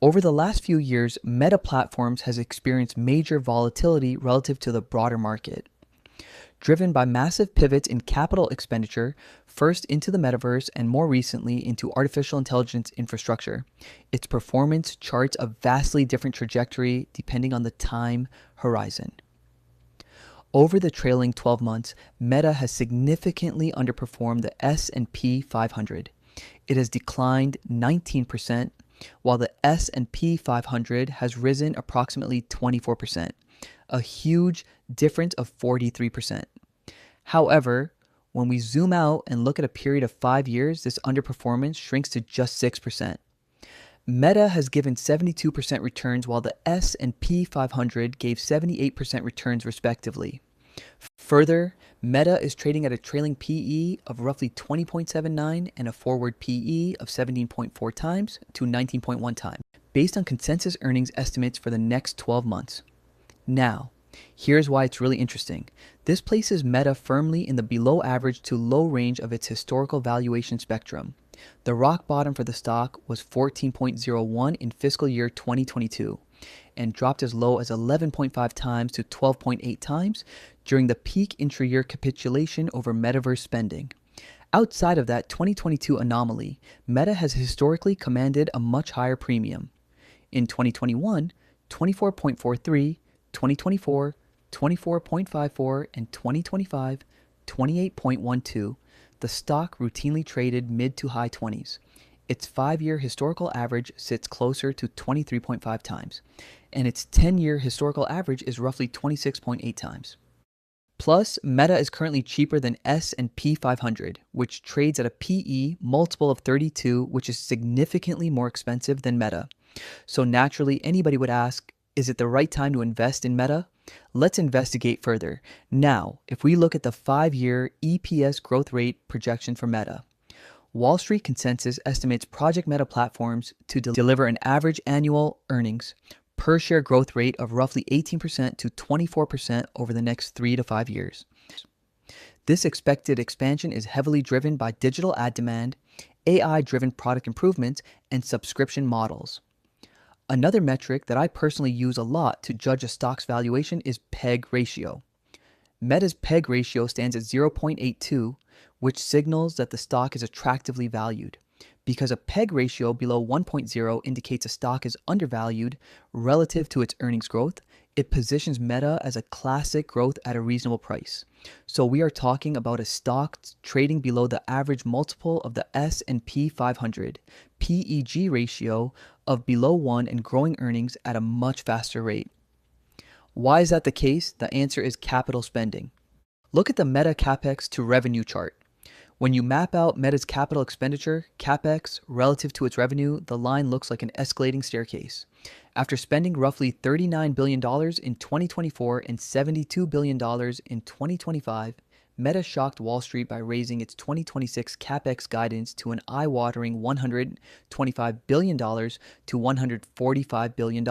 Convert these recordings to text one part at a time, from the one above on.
Over the last few years, Meta Platforms has experienced major volatility relative to the broader market. Driven by massive pivots in capital expenditure, first into the metaverse and more recently into artificial intelligence infrastructure. Its performance charts a vastly different trajectory depending on the time horizon. Over the trailing 12 months, Meta has significantly underperformed the S&P 500. It has declined 19%, while the S&P 500 has risen approximately 24%, a huge difference of 43%. However, when we zoom out and look at a period of 5 years, this underperformance shrinks to just 6%. Meta has given 72% returns while the S&P 500 gave 78% returns respectively. Further, Meta is trading at a trailing PE of roughly 20.79 and a forward PE of 17.4 times to 19.1 times, based on consensus earnings estimates for the next 12 months. Now, here's why it's really interesting. This places Meta firmly in the below average to low range of its historical valuation spectrum. The rock bottom for the stock was 14.01 in fiscal year 2022 and dropped as low as 11.5 times to 12.8 times during the peak intra-year capitulation over metaverse spending. Outside of that 2022 anomaly, Meta has historically commanded a much higher premium. In 2021, 24.43, 2024, 24.54, and 2025, 28.12, the stock routinely traded mid to high 20s. Its 5-year historical average sits closer to 23.5 times, and its 10-year historical average is roughly 26.8 times. Plus, Meta is currently cheaper than S&P 500, which trades at a PE multiple of 32, which is significantly more expensive than Meta. So naturally, anybody would ask, is it the right time to invest in Meta? Let's investigate further. Now, if we look at the 5-year EPS growth rate projection for Meta, Wall Street consensus estimates Project Meta Platforms to deliver an average annual earnings per share growth rate of roughly 18% to 24% over the next 3 to 5 years. This expected expansion is heavily driven by digital ad demand, AI-driven product improvements, and subscription models. Another metric that I personally use a lot to judge a stock's valuation is PEG ratio. Meta's PEG ratio stands at 0.82, which signals that the stock is attractively valued. Because a PEG ratio below 1.0 indicates a stock is undervalued relative to its earnings growth, it positions Meta as a classic growth at a reasonable price. So we are talking about a stock trading below the average multiple of the S&P 500, PEG ratio of below 1 and growing earnings at a much faster rate. Why is that the case? The answer is capital spending. Look at the Meta CapEx to revenue chart. When you map out Meta's capital expenditure, CapEx, relative to its revenue, the line looks like an escalating staircase. After spending roughly $39 billion in 2024 and $72 billion in 2025, Meta shocked Wall Street by raising its 2026 CapEx guidance to an eye-watering $125 billion to $145 billion,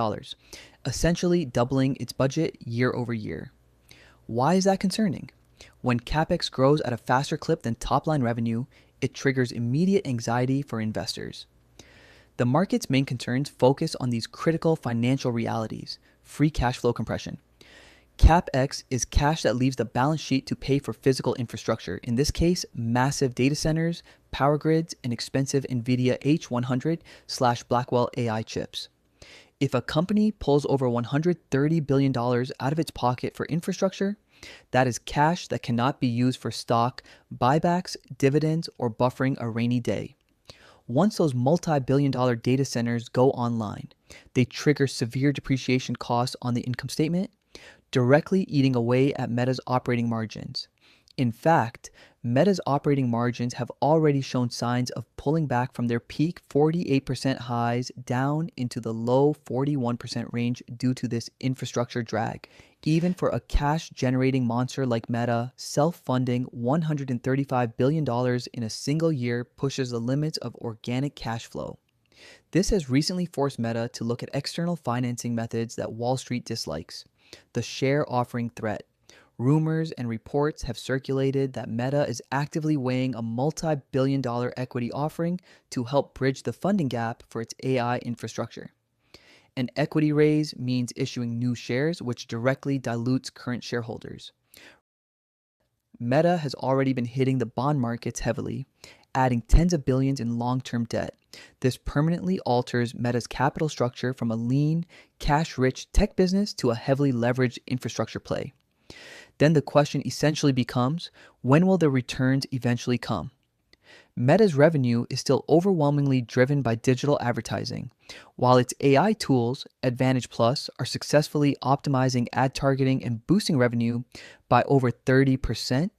essentially doubling its budget year over year. Why is that concerning? When CapEx grows at a faster clip than top-line revenue, it triggers immediate anxiety for investors. The market's main concerns focus on these critical financial realities: free cash flow compression. CapEx is cash that leaves the balance sheet to pay for physical infrastructure, in this case, massive data centers, power grids, and expensive NVIDIA H100/Blackwell AI chips. If a company pulls over $130 billion out of its pocket for infrastructure, that is cash that cannot be used for stock buybacks, dividends, or buffering a rainy day. Once those multi-billion-dollar data centers go online, they trigger severe depreciation costs on the income statement, directly eating away at Meta's operating margins. In fact, Meta's operating margins have already shown signs of pulling back from their peak 48% highs down into the low 41% range due to this infrastructure drag. Even for a cash-generating monster like Meta, self-funding $135 billion in a single year pushes the limits of organic cash flow. This has recently forced Meta to look at external financing methods that Wall Street dislikes. The share offering threat. Rumors and reports have circulated that Meta is actively weighing a multi-billion-dollar equity offering to help bridge the funding gap for its AI infrastructure. An equity raise means issuing new shares, which directly dilutes current shareholders. Meta has already been hitting the bond markets heavily, adding tens of billions in long term debt. This permanently alters Meta's capital structure from a lean, cash rich tech business to a heavily leveraged infrastructure play. Then the question essentially becomes, when will the returns eventually come? Meta's revenue is still overwhelmingly driven by digital advertising. While its AI tools, Advantage Plus, are successfully optimizing ad targeting and boosting revenue by over 30%,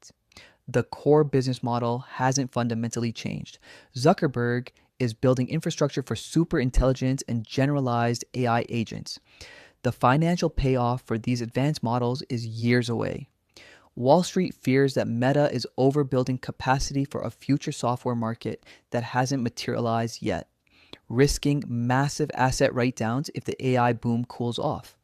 the core business model hasn't fundamentally changed. Zuckerberg is building infrastructure for super intelligence and generalized AI agents. The financial payoff for these advanced models is years away. Wall Street fears that Meta is overbuilding capacity for a future software market that hasn't materialized yet, risking massive asset write-downs if the AI boom cools off.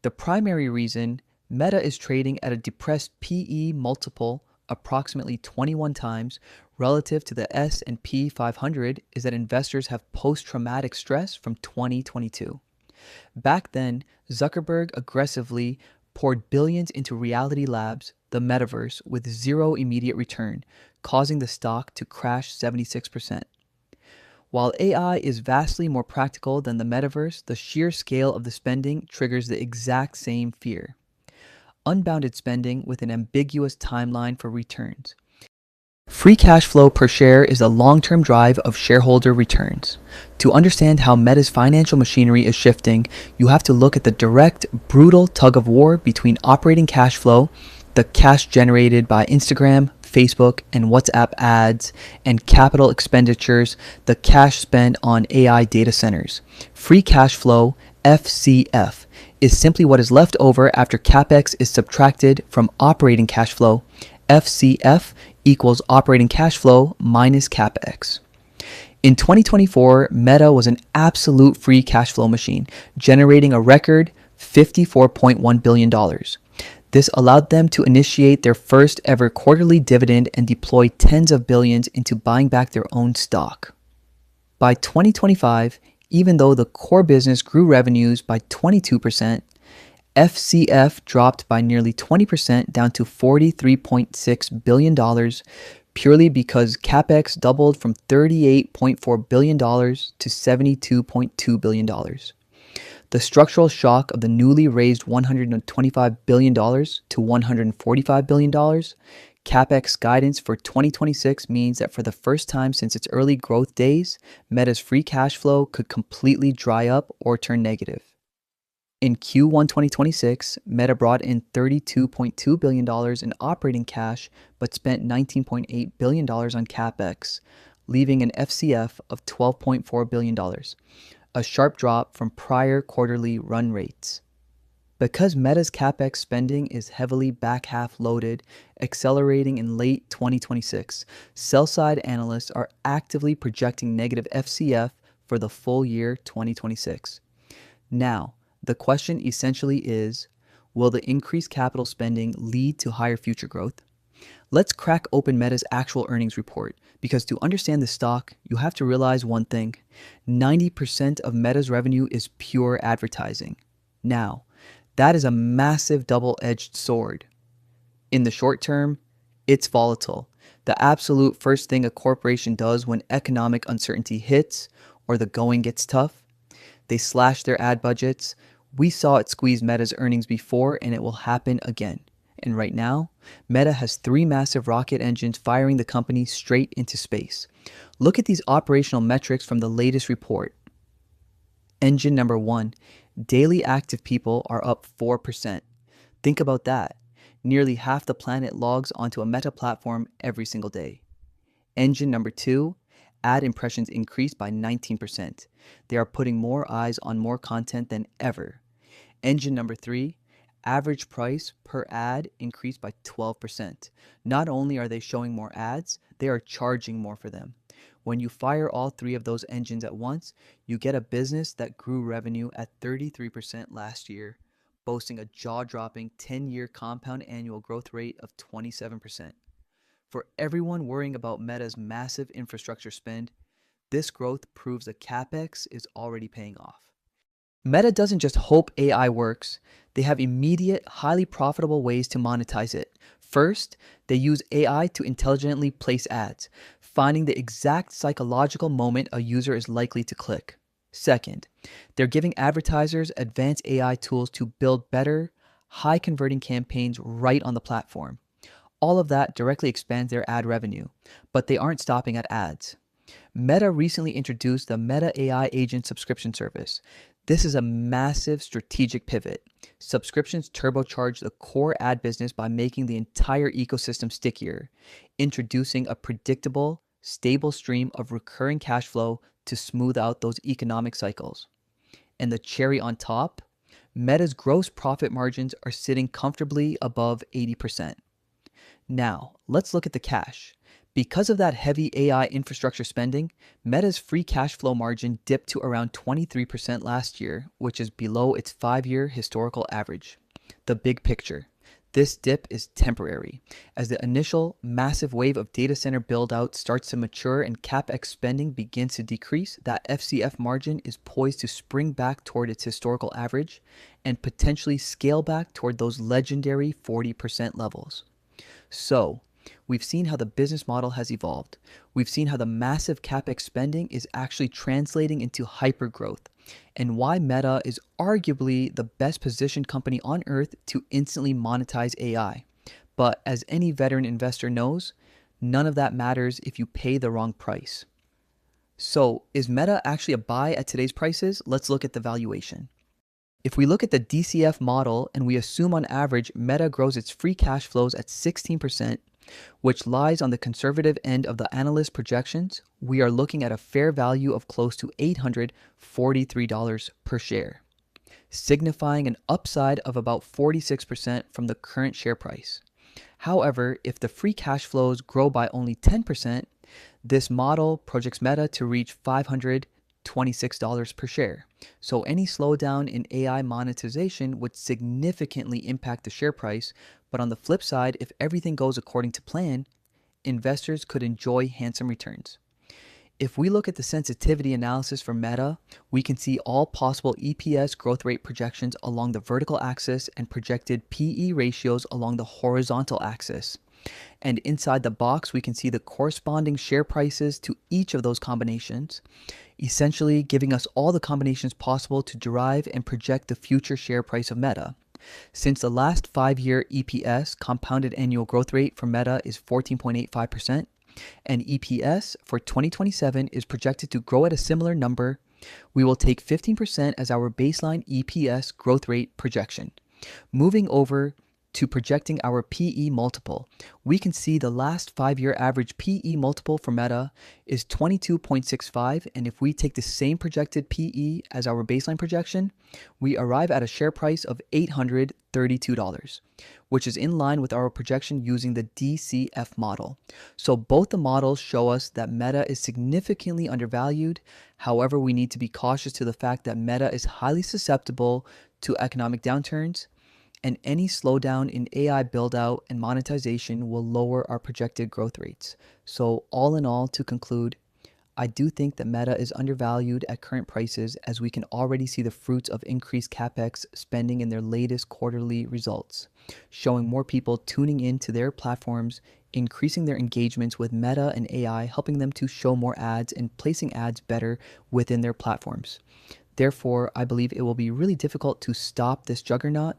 The primary reason Meta is trading at a depressed PE multiple approximately 21 times relative to the S&P 500 is that investors have post-traumatic stress from 2022. Back then, Zuckerberg aggressively poured billions into Reality Labs, the metaverse, with zero immediate return, causing the stock to crash 76%. While AI is vastly more practical than the metaverse, the sheer scale of the spending triggers the exact same fear. Unbounded spending with an ambiguous timeline for returns. Free cash flow per share is the long-term drive of shareholder returns. To understand how Meta's financial machinery is shifting, you have to look at the direct, brutal tug of war between operating cash flow, the cash generated by Instagram, Facebook, and WhatsApp ads, and capital expenditures, the cash spent on AI data centers. Free cash flow, FCF, is simply what is left over after CapEx is subtracted from operating cash flow. FCF equals operating cash flow minus CapEx. In 2024, Meta was an absolute free cash flow machine, generating a record $54.1 billion. This allowed them to initiate their first ever quarterly dividend and deploy tens of billions into buying back their own stock. By 2025, even though the core business grew revenues by 22%, FCF dropped by nearly 20% down to $43.6 billion, purely because CapEx doubled from $38.4 billion to $72.2 billion. The structural shock of the newly raised $125 billion to $145 billion, CapEx guidance for 2026 means that for the first time since its early growth days, Meta's free cash flow could completely dry up or turn negative. In Q1 2026, Meta brought in $32.2 billion in operating cash but spent $19.8 billion on CapEx, leaving an FCF of $12.4 billion, a sharp drop from prior quarterly run rates. Because Meta's CapEx spending is heavily back half loaded, accelerating in late 2026, sell-side analysts are actively projecting negative FCF for the full year 2026. Now, the question essentially is, will the increased capital spending lead to higher future growth? Let's crack open Meta's actual earnings report, because to understand the stock, you have to realize one thing. 90% of Meta's revenue is pure advertising. Now, that is a massive double-edged sword. In the short term, it's volatile. The absolute first thing a corporation does when economic uncertainty hits or the going gets tough, they slash their ad budgets. We saw it squeeze Meta's earnings before, and it will happen again. And right now, Meta has 3 massive rocket engines firing the company straight into space. Look at these operational metrics from the latest report. Engine number 1, daily active people are up 4%. Think about that. Nearly half the planet logs onto a Meta platform every single day. Engine number 2, ad impressions increased by 19%. They are putting more eyes on more content than ever. Engine number 3, average price per ad increased by 12%. Not only are they showing more ads, they are charging more for them. When you fire all 3 of those engines at once, you get a business that grew revenue at 33% last year, boasting a jaw-dropping 10-year compound annual growth rate of 27%. For everyone worrying about Meta's massive infrastructure spend, this growth proves that CapEx is already paying off. Meta doesn't just hope AI works, they have immediate, highly profitable ways to monetize it. First, they use AI to intelligently place ads, finding the exact psychological moment a user is likely to click. Second, they're giving advertisers advanced AI tools to build better, high converting campaigns right on the platform. All of that directly expands their ad revenue, but they aren't stopping at ads. Meta recently introduced the Meta AI Agent subscription service. This is a massive strategic pivot. Subscriptions turbocharge the core ad business by making the entire ecosystem stickier, introducing a predictable, stable stream of recurring cash flow to smooth out those economic cycles. And the cherry on top, Meta's gross profit margins are sitting comfortably above 80%. Now, let's look at the cash. Because of that heavy AI infrastructure spending, Meta's free cash flow margin dipped to around 23% last year, which is below its 5-year historical average. The big picture. This dip is temporary. As the initial massive wave of data center build-out starts to mature and CapEx spending begins to decrease, that FCF margin is poised to spring back toward its historical average and potentially scale back toward those legendary 40% levels. So, we've seen how the business model has evolved. We've seen how the massive capex spending is actually translating into hypergrowth, and why Meta is arguably the best positioned company on earth to instantly monetize AI. But as any veteran investor knows, none of that matters if you pay the wrong price. So, is Meta actually a buy at today's prices? Let's look at the valuation. If we look at the DCF model and we assume on average Meta grows its free cash flows at 16%, which lies on the conservative end of the analyst projections, we are looking at a fair value of close to $843 per share, signifying an upside of about 46% from the current share price. However, if the free cash flows grow by only 10%, this model projects Meta to reach $526 per share. So any slowdown in AI monetization would significantly impact the share price, but on the flip side, if everything goes according to plan, investors could enjoy handsome returns. If we look at the sensitivity analysis for Meta, we can see all possible EPS growth rate projections along the vertical axis and projected PE ratios along the horizontal axis. And inside the box, we can see the corresponding share prices to each of those combinations, essentially giving us all the combinations possible to derive and project the future share price of Meta. Since the last 5-year EPS compounded annual growth rate for Meta is 14.85%, and EPS for 2027 is projected to grow at a similar number, we will take 15% as our baseline EPS growth rate projection. Moving over to projecting our PE multiple, we can see the last 5-year average PE multiple for Meta is 22.65, and if we take the same projected PE as our baseline projection, we arrive at a share price of $832, which is in line with our projection using the DCF model. So both the models show us that Meta is significantly undervalued. However, we need to be cautious to the fact that Meta is highly susceptible to economic downturns, and any slowdown in AI build-out and monetization will lower our projected growth rates. So all in all, to conclude, I do think that Meta is undervalued at current prices, as we can already see the fruits of increased capex spending in their latest quarterly results, showing more people tuning in to their platforms, increasing their engagements with Meta and AI, helping them to show more ads and placing ads better within their platforms. Therefore, I believe it will be really difficult to stop this juggernaut